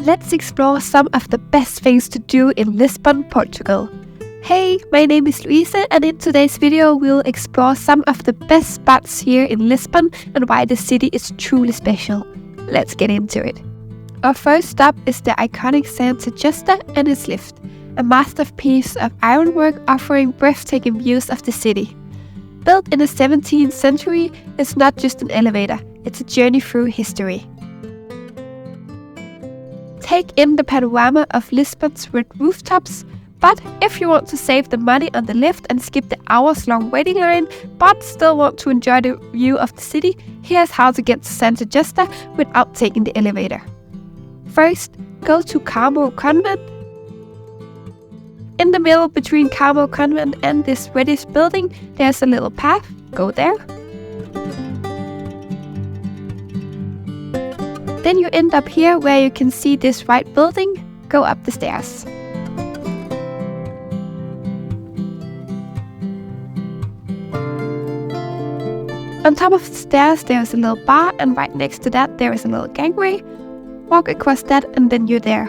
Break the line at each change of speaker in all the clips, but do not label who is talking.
let's explore some of the best things to do in Lisbon, Portugal. Hey, my name is Louisa, and in today's video we'll explore some of the best spots here in Lisbon and why the city is truly special. Let's get into it. Our first stop is the iconic Santa Justa and its lift, a masterpiece of ironwork offering breathtaking views of the city. Built in the 17th century, it's not just an elevator, it's a journey through history. Take in the panorama of Lisbon's red rooftops, but if you want to save the money on the lift and skip the hours-long waiting line, but still want to enjoy the view of the city, here's how to get to Santa Justa without taking the elevator. First, go to Carmel Convent. In the middle between Carmel Convent and this reddish building, there's a little path. Go there. Then you end up here where you can see this white building. Go up the stairs. On top of the stairs there is a little bar, and right next to that there is a little gangway. Walk across that and then you're there.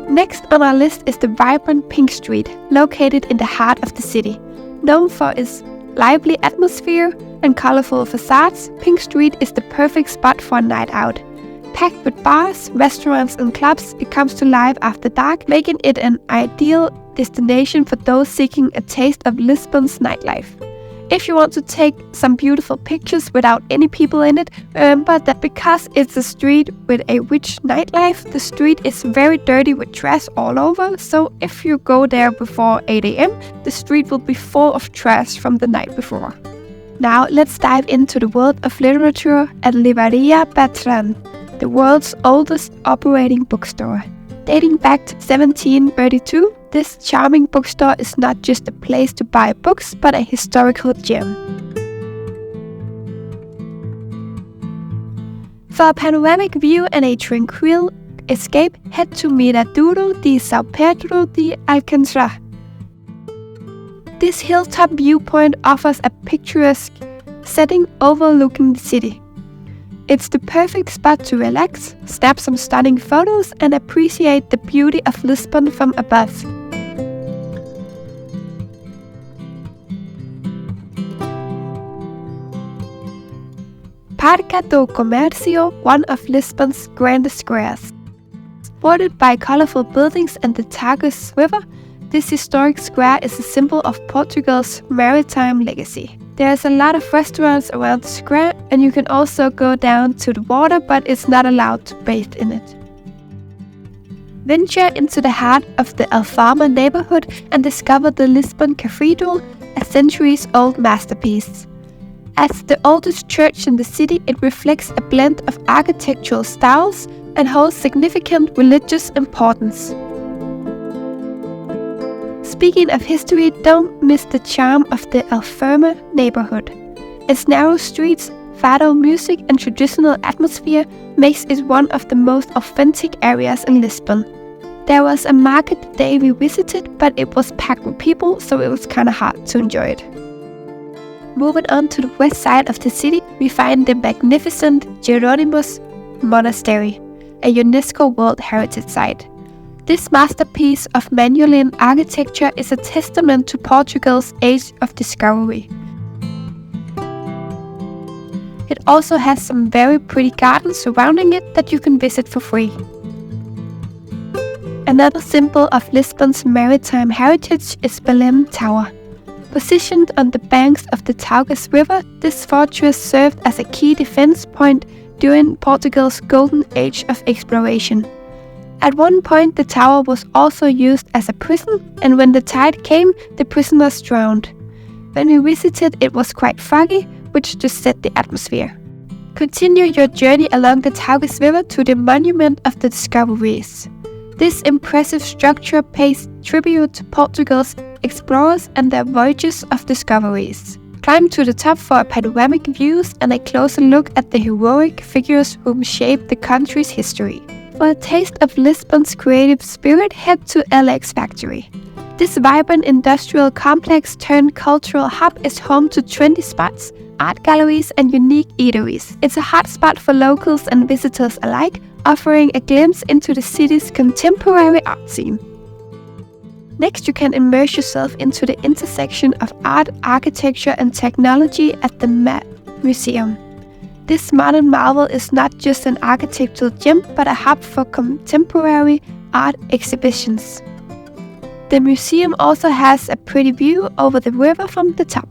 Next on our list is the vibrant Pink Street, located in the heart of the city. Known for its lively atmosphere and colorful facades, Pink Street is the perfect spot for a night out. Packed with bars, restaurants and clubs, it comes to life after dark, making it an ideal destination for those seeking a taste of Lisbon's nightlife. If you want to take some beautiful pictures without any people in it, remember that because it's a street with a rich nightlife, the street is very dirty with trash all over, so if you go there before 8 AM, the street will be full of trash from the night before. Now let's dive into the world of literature at Livraria Bertrand, the world's oldest operating bookstore. Dating back to 1732, this charming bookstore is not just a place to buy books, but a historical gem. For a panoramic view and a tranquil escape, head to Miradouro de São Pedro de Alcãntara. This hilltop viewpoint offers a picturesque setting overlooking the city. It's the perfect spot to relax, snap some stunning photos, and appreciate the beauty of Lisbon from above. Praça do Comércio, one of Lisbon's grandest squares. Bordered by colorful buildings and the Tagus River, this historic square is a symbol of Portugal's maritime legacy. There's a lot of restaurants around the square, and you can also go down to the water, but it's not allowed to bathe in it. Venture into the heart of the Alfama neighborhood and discover the Lisbon Cathedral, a centuries-old masterpiece. As the oldest church in the city, it reflects a blend of architectural styles and holds significant religious importance. Speaking of history, don't miss the charm of the Alfama neighborhood. Its narrow streets, fado music and traditional atmosphere makes it one of the most authentic areas in Lisbon. There was a market the day we visited, but it was packed with people, so it was kinda hard to enjoy it. Moving on to the west side of the city, we find the magnificent Jerónimos Monastery, a UNESCO World Heritage Site. This masterpiece of Manueline architecture is a testament to Portugal's age of discovery. It also has some very pretty gardens surrounding it that you can visit for free. Another symbol of Lisbon's maritime heritage is Belém Tower. Positioned on the banks of the Tagus River, this fortress served as a key defense point during Portugal's golden age of exploration. At one point, the tower was also used as a prison, and when the tide came, the prisoners drowned. When we visited, it was quite foggy, which just set the atmosphere. Continue your journey along the Tagus River to the Monument of the Discoveries. This impressive structure pays tribute to Portugal's explorers and their voyages of discoveries. Climb to the top for panoramic views and a closer look at the heroic figures who shaped the country's history. For a taste of Lisbon's creative spirit, head to LX Factory. This vibrant industrial complex turned cultural hub is home to trendy spots, art galleries and unique eateries. It's a hotspot for locals and visitors alike, offering a glimpse into the city's contemporary art scene. Next, you can immerse yourself into the intersection of art, architecture and technology at the MAAT Museum. This modern marvel is not just an architectural gem, but a hub for contemporary art exhibitions. The museum also has a pretty view over the river from the top.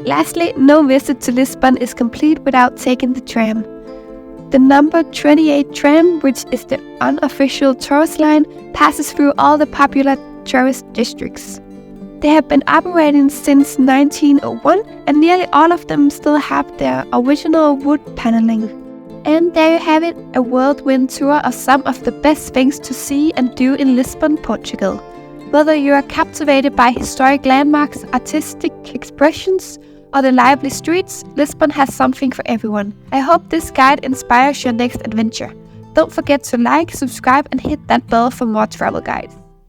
Lastly, no visit to Lisbon is complete without taking the tram. The number 28 tram, which is the unofficial tourist line, passes through all the popular tourist districts. They have been operating since 1901 and nearly all of them still have their original wood paneling. And there you have it, a whirlwind tour of some of the best things to see and do in Lisbon, Portugal. Whether you are captivated by historic landmarks, artistic expressions, or the lively streets, Lisbon has something for everyone. I hope this guide inspires your next adventure. Don't forget to like, subscribe and hit that bell for more travel guides.